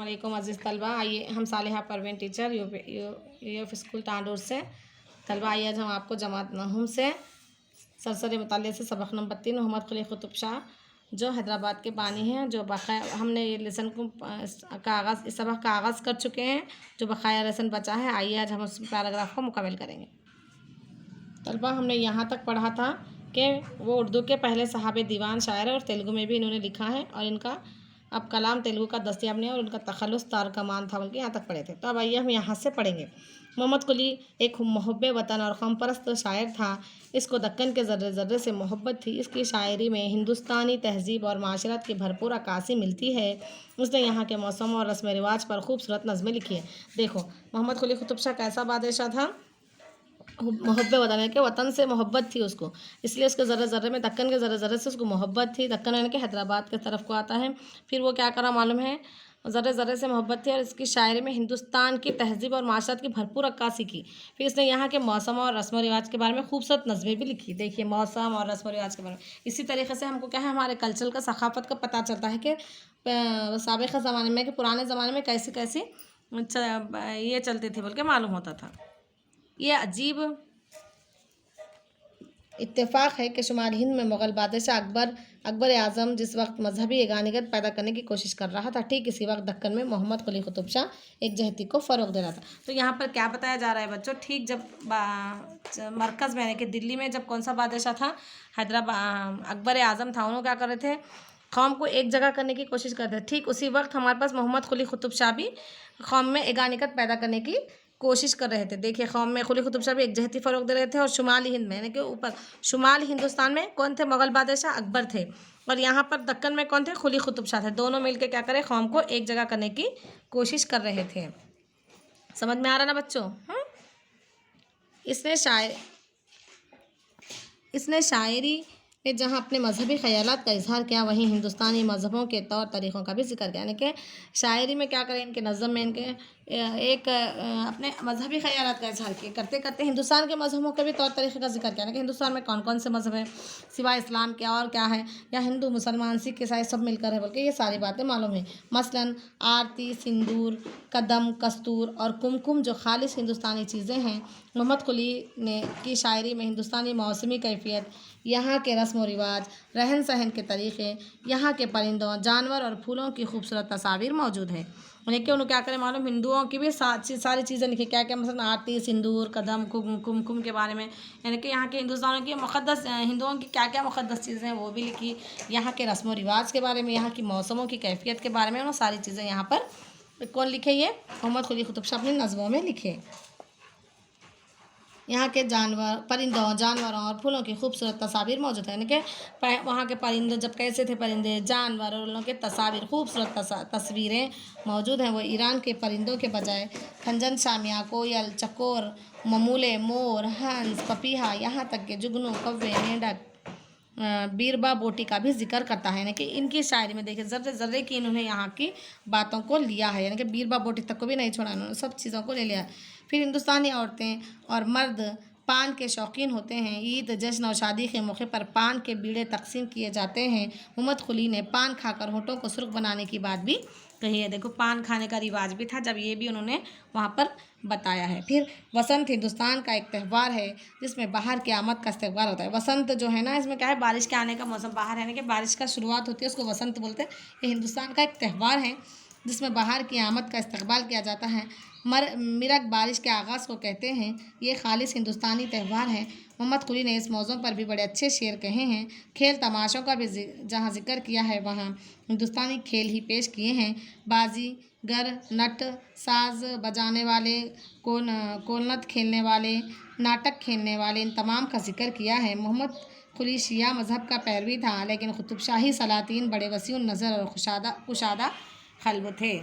अस्सलामुअलैकुम अज़ीज़ तलबा। आइए हम सालिहा Parveen teacher UF school Tandur से तलबा। आइए आज हम आपको जमात नहूम से सरसरी मुतालिया से सबक नंबर 3 मोहम्मद कुली कुतुब शाह जो हैदराबाद के बानी हैं, जो बकाया हमने ये लेसन को इस सबक का आगाज़ कर चुके हैं, जो बकाया लेसन बचा है। आइए आज हम उस पैराग्राफ को मुकम्मल करेंगे। तलबा हमने यहाँ तक पढ़ा था कि वो उर्दू के पहले साहब दीवान शायर है और तेलुगु में भी इन्होंने लिखा है और इनका अब कलाम तेलुगु का दस्तयाब नहीं है और उनका तखल्लुस तारकमान था, बल्कि यहाँ तक पढ़े थे। तो अब आइए हम यहाँ से पढ़ेंगे। मोहम्मद कुली एक मुहब्बे वतन और क़ौम परस्त शायर था। इसको दक्कन के ज़र्रे ज़र्रे से मोहब्बत थी। इसकी शायरी में हिंदुस्तानी तहज़ीब और माशरत की भरपूर अक्कासी मिलती है। उसने यहाँ के मौसम और रस्म रिवाज पर खूबसूरत नज़में लिखी है। देखो मोहम्मद कुली कुतुब शाह कैसा बादशाह था। मोहब्बे वतन है कि वतन से मोहब्बत थी उसको, इसलिए उसके ज़र्रे ज़र्रे में दक्कन के ज़र्रे ज़र्रे से उसको मोहब्बत थी। दक्कन यानी कि हैदराबाद की तरफ को आता है। फिर वो क्या करा मालूम है, ज़र्रे ज़र्रे से मोहब्बत थी और इसकी शायरी में हिंदुस्तान की तहज़ीब और माशरत की भरपूर अक्कासी की। फिर इसने यहाँ के मौसम और रस्म व रिवाज के बारे में खूबसूरत नज़में भी लिखी। देखिए मौसम और रस्म व रिवाज के बारे में इसी तरीके से हमको क्या है, हमारे कल्चर का सकाफ़त का पता चलता है कि साबिक़ ज़माने में कि पुराने ज़माने में कैसी कैसी ये चलती थी बोल के मालूम होता था। ये अजीब इत्तेफाक है कि शुमाली हिंद में मुग़ल बादशाह अकबर आज़म जिस वक्त मजहबी एगानियत पैदा करने की कोशिश कर रहा था, ठीक इसी वक्त दक्कन में मोहम्मद कुली कुतुब शाह एक जहती को फ़रोग़ दे रहा था। तो यहाँ पर क्या बताया जा रहा है बच्चों, ठीक जब मरकज़ में यानी कि दिल्ली में जब कौन सा बादशाह था, हैदराबाद अकबर आज़म था, उन्होंने क्या कर रहे थे, कौम को एक जगह करने की कोशिश करते थे। ठीक उसी वक्त हमारे पास मोहम्मद कुली कुतुब शाह भी कौम में एगानियत पैदा करने की कोशिश कर रहे थे। देखिए कौम में कुली कुतुब शाह भी एक जहती फ़रोग़ दे रहे थे और शुमाली हिंद में यानी कि ऊपर शुमाली हिंदुस्तान में कौन थे, मुग़ल बादशाह अकबर थे और यहाँ पर दक्कन में कौन थे, कुली कुतुब शाह थे। दोनों मिलकर क्या करें, कौम को एक जगह करने की कोशिश कर रहे थे। समझ में आ रहा ना बच्चों। इसने शायरी में जहाँ अपने मजहबी ख़यालात का इजहार किया, वहीं हिंदुस्तानी मज़हबों के तौर तरीक़ों का भी जिक्र किया। यानी कि शायरी में क्या करें, इनके नज़म में इनके एक अपने मजहबी ख़यालात का इजहार किए, करते करते हिंदुस्तान के मज़हबों के भी तौर तरीक़े का जिक्र किया। यानी कि हिंदुस्तान में कौन कौन से मज़हब हैं सिवाय इस्लाम के, और क्या है, या हिंदू मुसलमान सिख ईसाई सब मिलकर है बोल के ये सारी बातें मालूम है। मसलन आरती, सिंदूर, कदम, कस्तूर और कुमकुम जो खालिश हिंदुस्तानी चीज़ें हैं। मोहम्मद कुली ने की शायरी में हिंदुस्तानी मौसमी कैफियत, यहाँ के रस्म व रिवाज, रहन सहन के तरीक़े, यहाँ के परिंदों, जानवर और फूलों की खूबसूरत तस्वीर मौजूद है। लेकिन उन्होंने क्या करें मालूम, हिंदुओं की भी सारी चीज़ें लिखी। क्या क्या, मतलब आरती, सिंदूर, कदम, कुमकुम के बारे में, यानी कि यहाँ के हिंदुस्तान की मुक़द्दस हिंदुओं की क्या क्या मुक़द्दस चीज़ें हैं वो भी लिखी। यहाँ के रस्म व रिवाज के बारे में, यहाँ की मौसमों की कैफियत के बारे में, उन्होंने सारी चीज़ें यहाँ पर कौन लिखे, ये मोहम्मद कुली कुतुब शाह अपनी नज़मों में लिखे। यहाँ के परिंदों, जानवरों और फूलों की खूबसूरत तस्वीर मौजूद है। यानी कि वहाँ के परिंदे जब कैसे थे, परिंदे, जानवर और उन के तस्वीर, खूबसूरत तस्वीरें मौजूद हैं। वो ईरान के परिंदों के बजाय खंजन, शामिया, कोयल, चकोर, ममूले, मोर, हंस, पपीहा, यहाँ तक के जुगनू, कौवे, मेंढक, बीरबा बोटी का भी जिक्र करता है। यानी कि इनकी शायरी में देखिए ज़र्रे ज़र्रे की इन्होंने यहाँ की बातों को लिया है। यानी कि बीरबा बोटी तक को भी नहीं छोड़ा, इन्होंने सब चीज़ों को ले लिया। फिर हिंदुस्तानी औरतें और मर्द पान के शौकीन होते हैं। ईद, जश्न और शादी के मौके पर पान के बीड़े तकसीम किए जाते हैं। मोहम्मद कुली ने पान खाकर होठों को सुर्ख बनाने की बात भी कही है। देखो पान खाने का रिवाज भी था जब, ये भी उन्होंने वहाँ पर बताया है। फिर वसंत हिंदुस्तान का एक त्यौहार है जिसमें बाहर की आमद का इस्तकबाल होता है। वसंत जो है ना, इसमें क्या है, बारिश के आने का मौसम, बाहर यानी कि बारिश का शुरुआत होती है, उसको वसंत बोलते हैं। ये हिंदुस्तान का एक त्यौहार है जिसमें बाहर की आमद का इस्तकबाल किया जाता है। मिरग बारिश के आगाज़ को कहते हैं। ये खालिश हिंदुस्तानी त्यौहार है। मोहम्मद कुली ने इस मौज़ू पर भी बड़े अच्छे शेर कहे हैं। खेल तमाशों का भी जहाँ जिक्र किया है, वहाँ हिंदुस्तानी खेल ही पेश किए हैं। बाजीगर, नट, साज बजाने वाले, कोलनत खेलने वाले, नाटक खेलने वाले, इन तमाम का जिक्र किया है। मोहम्मद कुली शिया मज़हब का पैरवी था, लेकिन कुतुब शाही सलातीन बड़े वसीउ नज़र और कुशादा क़ल्ब थे।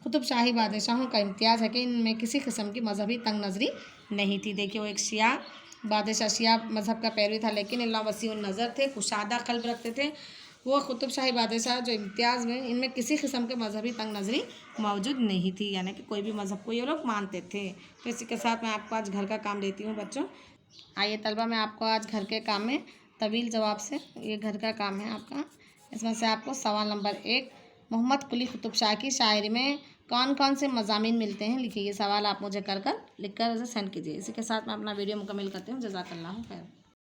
कुतुब शाही बादशाहों का इम्तियाज़ है कि इनमें किसी किस्म की मजहबी तंग नज़री नहीं थी। देखिए वो एक शिया बादशाह, शिया मज़हब का पैरवी था, लेकिन अल्लाह वसीउ नज़र थे, कुशादा क़ल्ब रखते थे। वो कुतुब शाही बादशाह जो इम्तियाज़ में, इनमें किसी किस्म के मजहबी तंग नज़री मौजूद नहीं थी, यानी कि कोई भी मज़हब को ये लोग मानते थे। तो इसी के साथ मैं आपको आज घर का काम देती हूँ बच्चों। आइए तलबा, मैं आपको आज घर के काम में तवील जवाब से, ये घर का काम है आपका, इसमें से आपको सवाल नंबर 1 मोहम्मद कुली कुतुब शाह की शायरी में कौन कौन से मज़ामीन मिलते हैं, लिखिए। ये सवाल आप मुझे कर लिख कर सेंड कीजिए। इसी के साथ मैं अपना वीडियो मुकम्मल करती हूँ। जज़ाकल्लाह खैर।